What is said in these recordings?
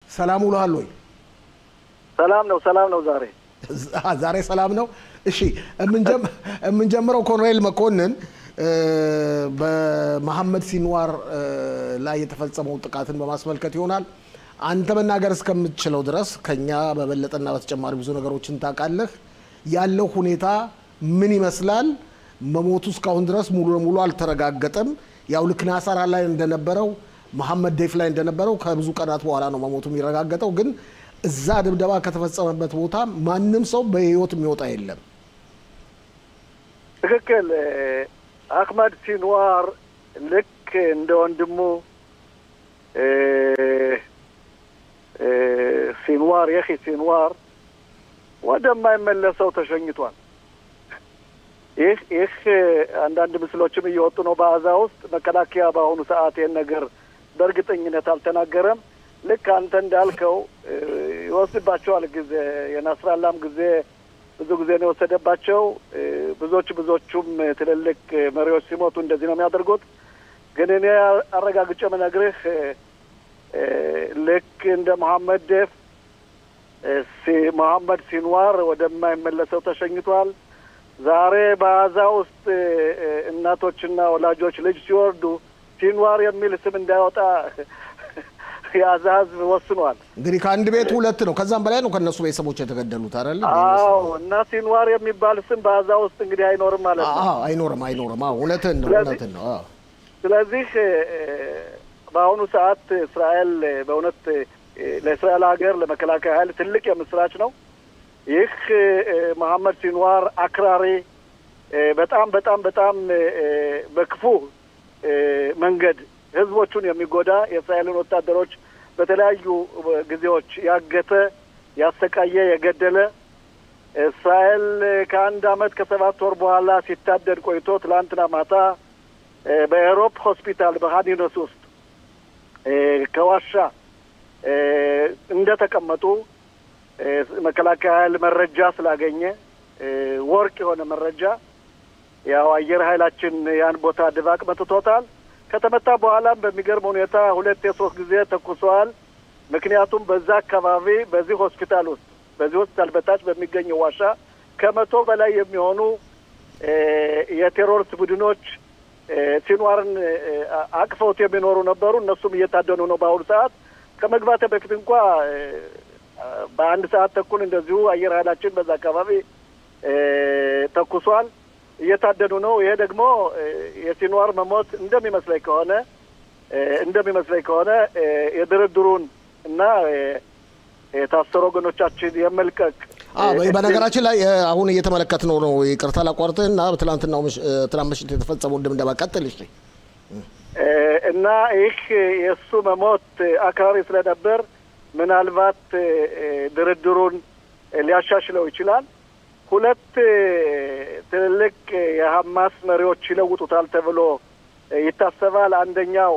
ሰላም ውሏል ወይ? ሰላም ነው ዛሬ ሰላም ነው። እሺ የምንጀምረው ኮሎኔል መኮንን በመሐመድ ሲንዋር ላይ የተፈጸመው ጥቃትን በማስመልከት ይሆናል። አንተ መናገር እስከምትችለው ድረስ ከኛ በበለጠና በተጨማሪ ብዙ ነገሮችን ታውቃለህ። ያለው ሁኔታ ምን ይመስላል? መሞቱ እስካሁን ድረስ ሙሉ ለሙሉ አልተረጋገጠም። ያው ልክ ናስራ ላይ እንደነበረው መሐመድ ዴፍ ላይ እንደነበረው ከብዙ ቀናት በኋላ ነው መሞቱ የሚረጋገጠው። ግን እዛ ድብደባ ከተፈጸመበት ቦታ ማንም ሰው በህይወት የሚወጣ የለም። ትክክል። አህመድ ሲንዋር ልክ እንደ ወንድሙ ሲንዋር የኺ ሲንዋር ወደማይመለሰው ተሸኝቷል። ይህ አንዳንድ ምስሎችም እየወጡ ነው በአዛ ውስጥ። መከላከያ በአሁኑ ሰዓት ይህን ነገር በእርግጠኝነት አልተናገረም። ልክ አንተ እንዳልከው ይወስድባቸዋል ጊዜ። የናስራላም ጊዜ ብዙ ጊዜ ነው የወሰደባቸው። ብዙዎቹም ትልልቅ መሪዎች ሲሞቱ እንደዚህ ነው የሚያደርጉት። ግን እኔ አረጋግጬ መነግርህ ልክ እንደ መሐመድ ዴፍ መሐመድ ሲንዋር ወደማይመለሰው ተሸኝቷል። ዛሬ በአዛ ውስጥ እናቶችና ወላጆች ልጅ ሲወርዱ ሲንዋር የሚል ስም እንዳይወጣ የአዛ ህዝብ ወስኗል። እንግዲህ ከአንድ ቤት ሁለት ነው ከዛም በላይ ነው ከነሱ ቤተሰቦች የተገደሉት አይደል? አዎ። እና ሲንዋር የሚባል ስም በአዛ ውስጥ እንግዲህ አይኖርም ማለት ነው። አዎ አይኖርም። አዎ እውነትን ነው። አዎ። ስለዚህ በአሁኑ ሰዓት እስራኤል በእውነት ለእስራኤል ሀገር ለመከላከያ ኃይል ትልቅ የምስራች ነው። ይህ መሐመድ ሲንዋር አክራሪ በጣም በክፉ መንገድ ህዝቦቹን የሚጎዳ የእስራኤልን ወታደሮች በተለያዩ ጊዜዎች ያገተ፣ ያሰቃየ፣ የገደለ እስራኤል ከአንድ አመት ከ7 ወር በኋላ ሲታደድ ቆይቶ ትላንትና ማታ በኤሮፕ ሆስፒታል በኻን ዩኒስ ውስጥ ከዋሻ እንደተቀመጡ መከላከያ ኃይል መረጃ ስላገኘ ወርቅ የሆነ መረጃ ያው አየር ኃይላችን ያን ቦታ ድባቅ መትቶታል። ከተመታ በኋላም በሚገርም ሁኔታ 2-3 ጊዜ ተኩሰዋል። ምክንያቱም በዛ አካባቢ በዚህ ሆስፒታል በታች በሚገኘው ዋሻ ከ100 በላይ የሚሆኑ የቴሮሪስት ቡድኖች ሲንዋርን አቅፈውት የሚኖሩ ነበሩ። እነሱም እየታደኑ ነው በአሁኑ ሰዓት። ከመግባቴ በፊት እንኳ በአንድ ሰዓት ተኩል እንደዚሁ አየር ኃይላችን በዛ አካባቢ ተኩሷል። እየታደኑ ነው። ይሄ ደግሞ የሲንዋር መሞት እንደሚመስለኝ ከሆነ የድርድሩን እና የታሰሩ ወገኖቻችን የመልቀቅ በነገራችን ላይ አሁን እየተመለከትነው ነው። ይቅርታ ላቋርጥህና ትናንት ምሽት የተፈጸመው እንደምደባ ቀጥል። እሺ። እና ይህ የእሱ መሞት አክራሪ ስለነበር ምናልባት ድርድሩን ሊያሻሽለው ይችላል። 2 ትልልቅ የሐማስ መሪዎች ይለውጡታል ተብሎ ይታሰባል። አንደኛው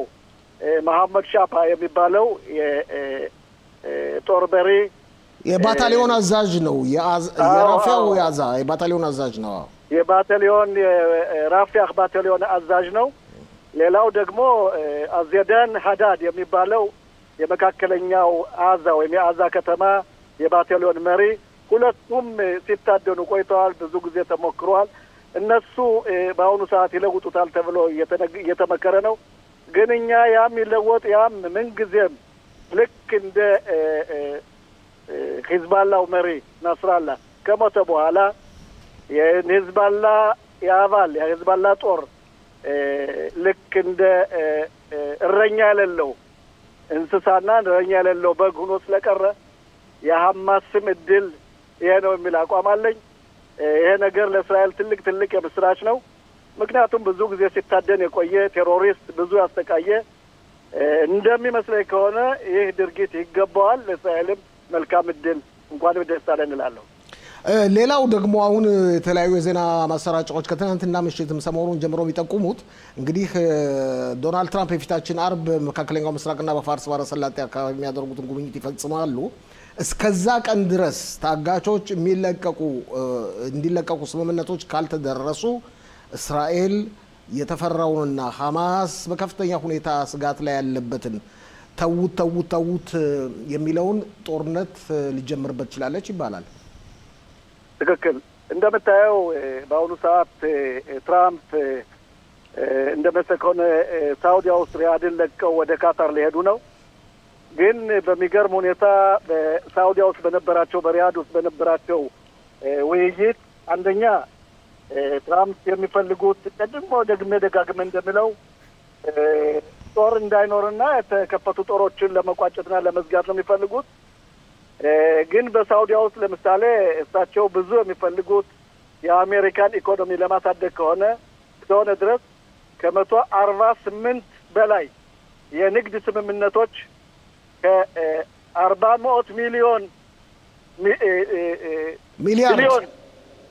መሐመድ ሻፓ የሚባለው የጦር መሪ የባታሊዮን አዛዥ ነው። የራፊያው የባታሊዮን አዛዥ ነው። የራፊያ ባታሊዮን አዛዥ ነው። ሌላው ደግሞ አዜዳን ሀዳድ የሚባለው የመካከለኛው አዛ ወይም የአዛ ከተማ የባታሊዮን መሪ። ሁለቱም ሲታደኑ ቆይተዋል። ብዙ ጊዜ ተሞክሯል። እነሱ በአሁኑ ሰዓት ይለውጡታል ተብሎ እየተመከረ ነው። ግን እኛ ያም ይለወጥ ያም ምንጊዜም ልክ እንደ ሂዝባላው መሪ ናስራላ ከሞተ በኋላ የሂዝባላ የሂዝባላ ጦር ልክ እንደ እረኛ የሌለው እንስሳና እረኛ የሌለው በግ ሆኖ ስለቀረ የሐማስም እድል ይሄ ነው የሚል አቋም አለኝ። ይሄ ነገር ለእስራኤል ትልቅ የምስራች ነው። ምክንያቱም ብዙ ጊዜ ሲታደን የቆየ ቴሮሪስት ብዙ ያስተቃየ እንደሚመስለኝ ከሆነ ይህ ድርጊት ይገባዋል። ለእስራኤልም መልካም እድል እንኳን ደስ አለን እንላለሁ። ሌላው ደግሞ አሁን የተለያዩ የዜና ማሰራጫዎች ከትናንትና ምሽትም ሰሞኑን ጀምሮ የሚጠቁሙት እንግዲህ ዶናልድ ትራምፕ የፊታችን አርብ መካከለኛው ምስራቅና በፋርስ ባህረ ሰላጤ አካባቢ የሚያደርጉትን ጉብኝት ይፈጽማሉ። እስከዛ ቀን ድረስ ታጋቾች እንዲለቀቁ ስምምነቶች ካልተደረሱ እስራኤል የተፈራውንና ሐማስ በከፍተኛ ሁኔታ ስጋት ላይ ያለበትን ተውት የሚለውን ጦርነት ሊጀምርበት ይችላልች ይባላል። ትክክል። እንደምታየው በአሁኑ ሰዓት ትራምፕ እንደመሰከነ ሳውዲ ሪያድን ለቀው ወደ ካታር ሊሄዱ ነው። ግን በሚገርም ሁኔታ በሳውዲ ውስጥ በነበራቸው በሪያድ ውስጥ በነበራቸው ውይይት አንደኛ ትራምፕ የሚፈልጉት ቀድሞ ደጋግሜ እንደምለው ጦር እንዳይኖርና የተከፈቱ ጦሮችን ለመቋጨትና ለመዝጋት ነው የሚፈልጉት። ግን በሳውዲ ውስጥ ለምሳሌ እሳቸው ብዙ የሚፈልጉት የአሜሪካን ኢኮኖሚ ለማሳደግ ከሆነ ድረስ ከ148 በላይ የንግድ ስምምነቶች ከ400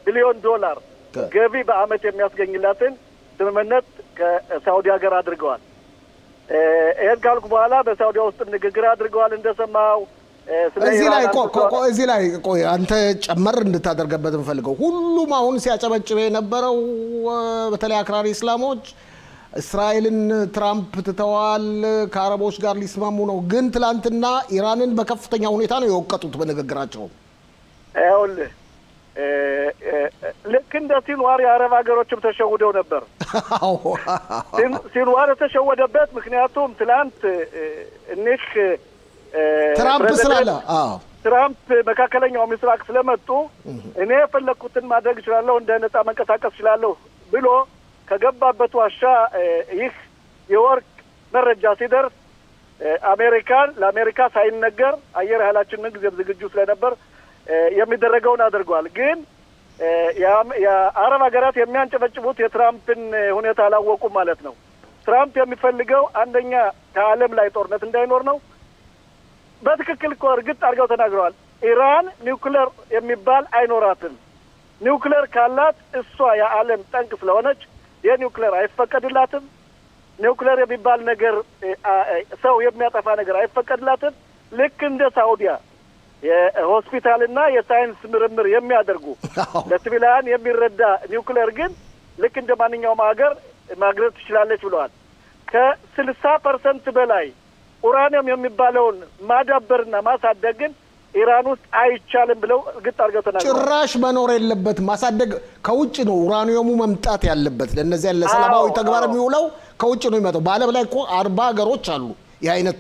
ቢሊዮን ዶላር ገቢ በአመት የሚያስገኝላትን ስምምነት ከሳውዲ ሀገር አድርገዋል። ይሄን ካልኩ በኋላ በሳውዲ ውስጥ ንግግር አድርገዋል እንደሰማው። እዚህ ላይ ቆይ አንተ ጨመር እንድታደርገበት እንፈልገው ሁሉም አሁን ሲያጨበጭበ የነበረው በተለይ አክራሪ እስላሞች እስራኤልን ትራምፕ ትተዋል፣ ከአረቦች ጋር ሊስማሙ ነው። ግን ትላንትና ኢራንን በከፍተኛ ሁኔታ ነው የወቀጡት በንግግራቸው። ይኸውልህ ልክ እንደ ሲንዋር የአረብ ሀገሮችም ተሸውደው ነበር። ሲንዋር የተሸወደበት ምክንያቱም ትላንት እኒህ ትራምፕ ስላለ ትራምፕ መካከለኛው ምስራቅ ስለመጡ እኔ የፈለኩትን ማድረግ እችላለሁ፣ እንደ ነጻ መንቀሳቀስ እችላለሁ ብሎ ከገባበት ዋሻ ይህ የወርቅ መረጃ ሲደርስ ለአሜሪካ ሳይነገር አየር ኃይላችን ምን ጊዜም ዝግጁ ስለነበር የሚደረገውን አድርጓል። ግን የአረብ ሀገራት የሚያንጨበጭቡት የትራምፕን ሁኔታ አላወቁም ማለት ነው። ትራምፕ የሚፈልገው አንደኛ ከዓለም ላይ ጦርነት እንዳይኖር ነው። በትክክል እኮ እርግጥ አድርገው ተናግረዋል። ኢራን ኒውክሌር የሚባል አይኖራትም። ኒውክሌር ካላት እሷ የዓለም ጠንቅ ስለሆነች የኒውክሌር አይፈቀድላትም። ኒውክሌር የሚባል ነገር ሰው የሚያጠፋ ነገር አይፈቀድላትም። ልክ እንደ ሳውዲያ የሆስፒታልና የሳይንስ ምርምር የሚያደርጉ ለሲቪላውያን የሚረዳ ኒውክሌር ግን ልክ እንደ ማንኛውም ሀገር ማግኘት ትችላለች ብለዋል። ከ60% በላይ ኡራኒየም የሚባለውን ማዳበርና ማሳደግ ግን ኢራን ውስጥ አይቻልም ብለው እርግጥ አድርገው ተናግረዋል። ጭራሽ መኖር የለበትም። ማሳደግ ከውጭ ነው ኡራኒየሙ መምጣት ያለበት። ለነዚያ ለሰላማዊ ተግባር የሚውለው ከውጭ ነው የሚመጣው። በዓለም ላይ እኮ 40 ሀገሮች አሉ የአይነት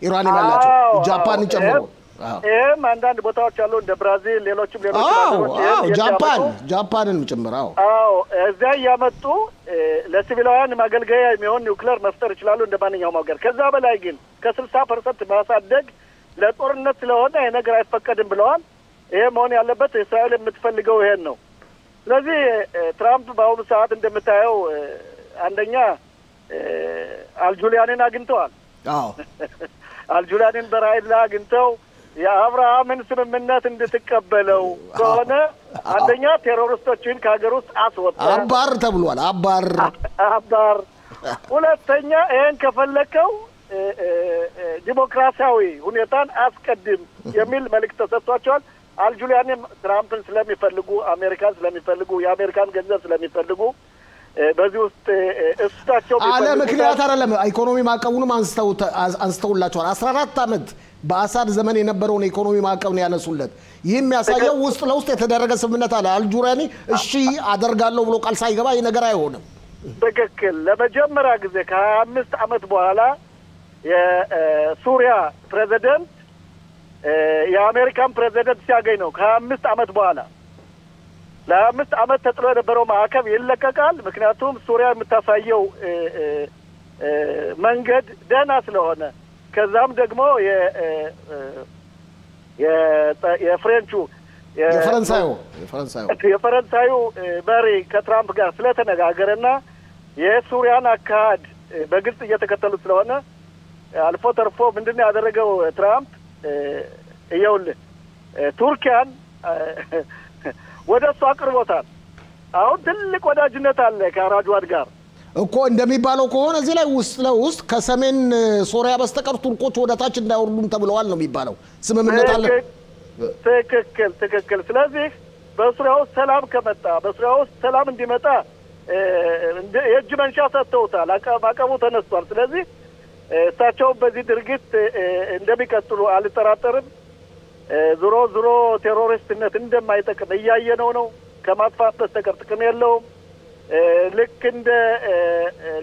ኡራኒየም ያላቸው ጃፓን ጨምሮ። ይሄም አንዳንድ ቦታዎች አሉ እንደ ብራዚል ሌሎችም ጃፓንን ጨምሮ እዚያ እያመጡ ለሲቪላውያን ማገልገያ የሚሆን ኒውክሌር መፍጠር ይችላሉ እንደ ማንኛውም ሀገር። ከዛ በላይ ግን ከ60% ማሳደግ ለጦርነት ስለሆነ ይሄ ነገር አይፈቀድም ብለዋል። ይሄ መሆን ያለበት እስራኤል የምትፈልገው ይሄን ነው። ስለዚህ ትራምፕ በአሁኑ ሰዓት እንደምታየው አንደኛ አልጁሊያንን አግኝተዋል። አልጁሊያንን በራይድ ላይ አግኝተው የአብርሃምን ስምምነት እንድትቀበለው ከሆነ አንደኛ ቴሮሪስቶችን ከሀገር ውስጥ አስወጣ አባር ተብሏል። አባር ሁለተኛ ይሄን ከፈለከው ዲሞክራሲያዊ ሁኔታን አስቀድም የሚል መልእክት ተሰጥቷቸዋል። አልጁሊያንም ትራምፕን ስለሚፈልጉ አሜሪካን ስለሚፈልጉ የአሜሪካን ገንዘብ ስለሚፈልጉ በዚህ ውስጥ እሳቸው አለ ምክንያት አይደለም። ኢኮኖሚ ማዕቀቡንም አንስተውላቸዋል። 14 ዓመት በአሳድ ዘመን የነበረውን ኢኮኖሚ ማዕቀብ ነው ያነሱለት። ይህም የሚያሳየው ውስጥ ለውስጥ የተደረገ ስምምነት አለ። አልጁሊያኒ እሺ አደርጋለሁ ብሎ ቃል ሳይገባ ይህ ነገር አይሆንም። ትክክል። ለመጀመሪያ ጊዜ ከ25 ዓመት በኋላ የሱሪያ ፕሬዚደንት የአሜሪካን ፕሬዚደንት ሲያገኝ ነው። ከ25 ዓመት በኋላ ለ5 ዓመት ተጥሎ የነበረው ማዕቀብ ይለቀቃል። ምክንያቱም ሱሪያ የምታሳየው መንገድ ደህና ስለሆነ ከዛም ደግሞ የፈረንሳዩ መሪ ከትራምፕ ጋር ስለተነጋገረና የሱሪያን አካሄድ በግልጽ እየተከተሉ ስለሆነ አልፎ ተርፎ ምንድነው ያደረገው ትራምፕ ይኸውልህ ቱርኪያን ወደ እሱ አቅርቦታል። አሁን ትልቅ ወዳጅነት አለ ከራጅዋድ ጋር እኮ እንደሚባለው ከሆነ እዚህ ላይ ውስጥ ለውስጥ ከሰሜን ሶሪያ በስተቀር ቱርኮች ወደ ታች እንዳይወርዱም ተብለዋል ነው የሚባለው። ስምምነት አለ። ትክክል። ስለዚህ በሱሪያ ውስጥ ሰላም ከመጣ በሱሪያ ውስጥ ሰላም እንዲመጣ የእጅ መንሻ ሰጥተውታል። ማዕቀቡ ተነስቷል። ስለዚህ እሳቸው በዚህ ድርጊት እንደሚቀጥሉ አልጠራጠርም። ዙሮ ዙሮ ቴሮሪስትነት እንደማይጠቅም እያየነው ነው። ከማጥፋት በስተቀር ጥቅም የለውም። ልክ እንደ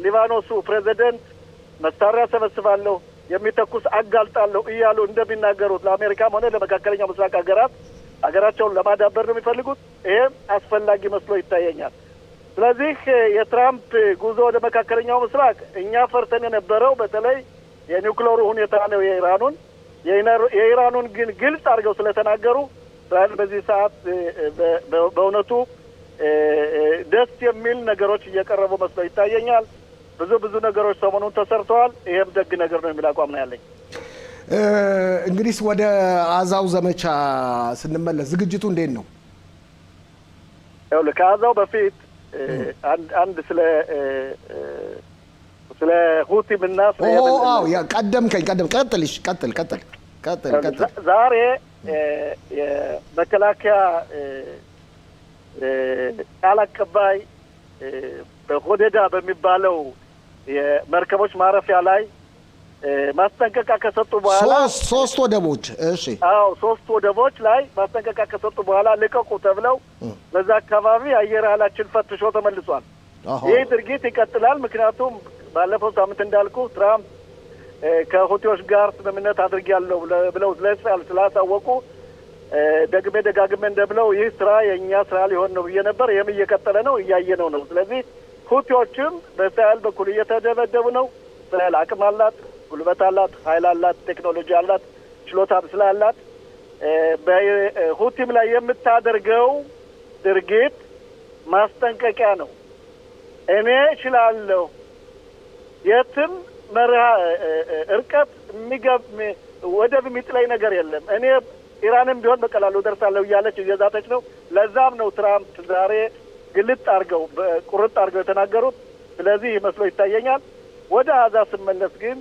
ሊባኖሱ ፕሬዚደንት መሳሪያ ሰበስባለሁ የሚተኩስ አጋልጣለሁ እያሉ እንደሚናገሩት ለአሜሪካም ሆነ ለመካከለኛው ምስራቅ ሀገራቸውን ለማዳበር ነው የሚፈልጉት። ይሄም አስፈላጊ መስሎ ይታየኛል። ስለዚህ የትራምፕ ጉዞ ወደ መካከለኛው ምስራቅ እኛ ፈርተን የነበረው በተለይ የኒውክሌሩ ሁኔታ ነው የኢራኑን ግን ግልጽ አድርገው ስለተናገሩ እስራኤል በዚህ ሰዓት በእውነቱ ደስ የሚል ነገሮች እየቀረቡ መስሎ ይታየኛል። ብዙ ነገሮች ሰሞኑን ተሰርተዋል። ይሄም ደግ ነገር ነው የሚል አቋም ነው ያለኝ። እንግዲህ ወደ አዛው ዘመቻ ስንመለስ ዝግጅቱ እንዴት ነው? ከአዛው በፊት አንድ ስለ ሁቲምና ቀጥል። ዛሬ የመከላከያ ቃል አቀባይ በሆዴዳ በሚባለው የመርከቦች ማረፊያ ላይ ማስጠንቀቂያ ከሰጡ በኋላ ሶስት ወደቦች ሶስት ወደቦች ላይ ማስጠንቀቂያ ከሰጡ በኋላ ልቀቁ ተብለው በዛ አካባቢ አየር ኃይላችን ፈትሾ ተመልሷል። ይህ ድርጊት ይቀጥላል። ምክንያቱም ባለፈው ሳምንት እንዳልኩ ትራምፕ ከሁቲዎች ጋር ስምምነት አድርጌያለሁ ብለው ለእስራኤል ስላሳወቁ ደጋግሜ እንደብለው ይህ ስራ የእኛ ስራ ሊሆን ነው ብዬ ነበር። ይህም እየቀጠለ ነው፣ እያየነው ነው። ስለዚህ ሁቲዎችም በእስራኤል በኩል እየተደበደቡ ነው። እስራኤል አቅም አላት፣ ጉልበት አላት፣ ኃይል አላት፣ ቴክኖሎጂ አላት፣ ችሎታም ስላላት በሁቲም ላይ የምታደርገው ድርጊት ማስጠንቀቂያ ነው። እኔ እችላለሁ፣ የትም እርቀት ወደብ የሚጥለኝ ነገር የለም፣ እኔ ኢራንም ቢሆን በቀላሉ ደርሳለሁ እያለች እየዛተች ነው። ለዛም ነው ትራምፕ ዛሬ ግልጥ አድርገው ቁርጥ አድርገው የተናገሩት። ስለዚህ መስሎ ይታየኛል። ወደ አዛ ስመለስ ግን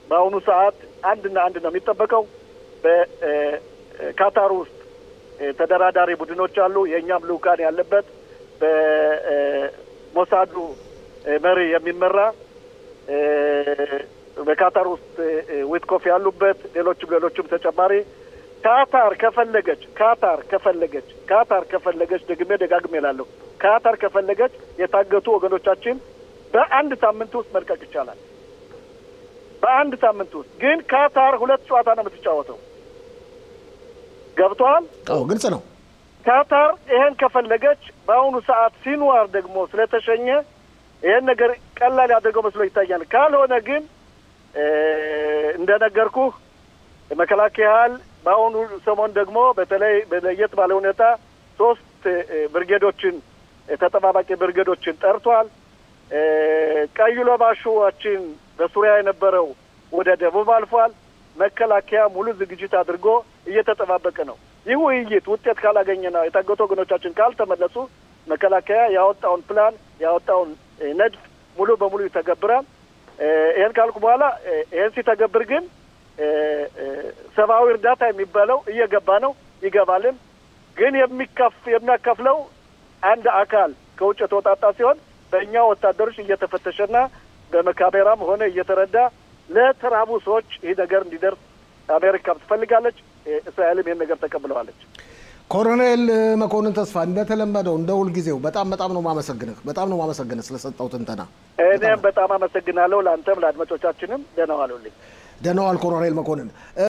በአሁኑ ሰዓት አንድ ነው የሚጠበቀው። በካታር ውስጥ ተደራዳሪ ቡድኖች አሉ። የእኛም ልኡካን ያለበት በሞሳዱ መሪ የሚመራ በካታር ውስጥ ዊትኮፍ ያሉበት ሌሎችም ተጨማሪ ካታር ከፈለገች ደጋግሜ እላለሁ፣ ካታር ከፈለገች የታገቱ ወገኖቻችን በአንድ ሳምንት ውስጥ መልቀቅ ይቻላል። በአንድ ሳምንት ውስጥ ግን ካታር 2 ጨዋታ ነው የምትጫወተው። ገብቷል? ግልጽ ነው። ካታር ይሄን ከፈለገች በአሁኑ ሰዓት ሲንዋር ደግሞ ስለተሸኘ ይሄን ነገር ቀላል ያደርገው መስሎ ይታያል። ካልሆነ ግን እንደነገርኩህ የመከላከያ ኃይል በአሁኑ ሰሞን ደግሞ በተለይ በለየት ባለ ሁኔታ 3 ብርጌዶችን ተጠባባቂ ብርጌዶችን ጠርቷል። ቀዩ ለባሹዋችን በሱሪያ የነበረው ወደ ደቡብ አልፏል። መከላከያ ሙሉ ዝግጅት አድርጎ እየተጠባበቀ ነው። ይህ ውይይት ውጤት ካላገኘና የታገቱ ወገኖቻችን ካልተመለሱ መከላከያ ያወጣውን ፕላን ያወጣውን ነድፍ ሙሉ በሙሉ ይተገብራል። ይሄን ካልኩ በኋላ ይሄን ሲተገብር ግን ሰብአዊ እርዳታ የሚባለው እየገባ ነው፣ ይገባልም። ግን የሚያከፍለው አንድ አካል ከውጭ የተወጣጣ ሲሆን በእኛ ወታደሮች እየተፈተሸና በመካሜራም ሆነ እየተረዳ ለተራቡ ሰዎች ይህ ነገር እንዲደርስ አሜሪካም ትፈልጋለች። እስራኤልም ይህን ነገር ተቀብለዋለች። ኮሎኔል መኮንን ተስፋ እንደተለመደው እንደ ሁልጊዜው በጣም ነው ማመሰግንህ ስለሰጠው ትንተና። እኔም በጣም አመሰግናለሁ። ለአንተም ለአድማጮቻችንም ደህና ዋሉልኝ። ደህና ዋል ኮሎኔል መኮንን።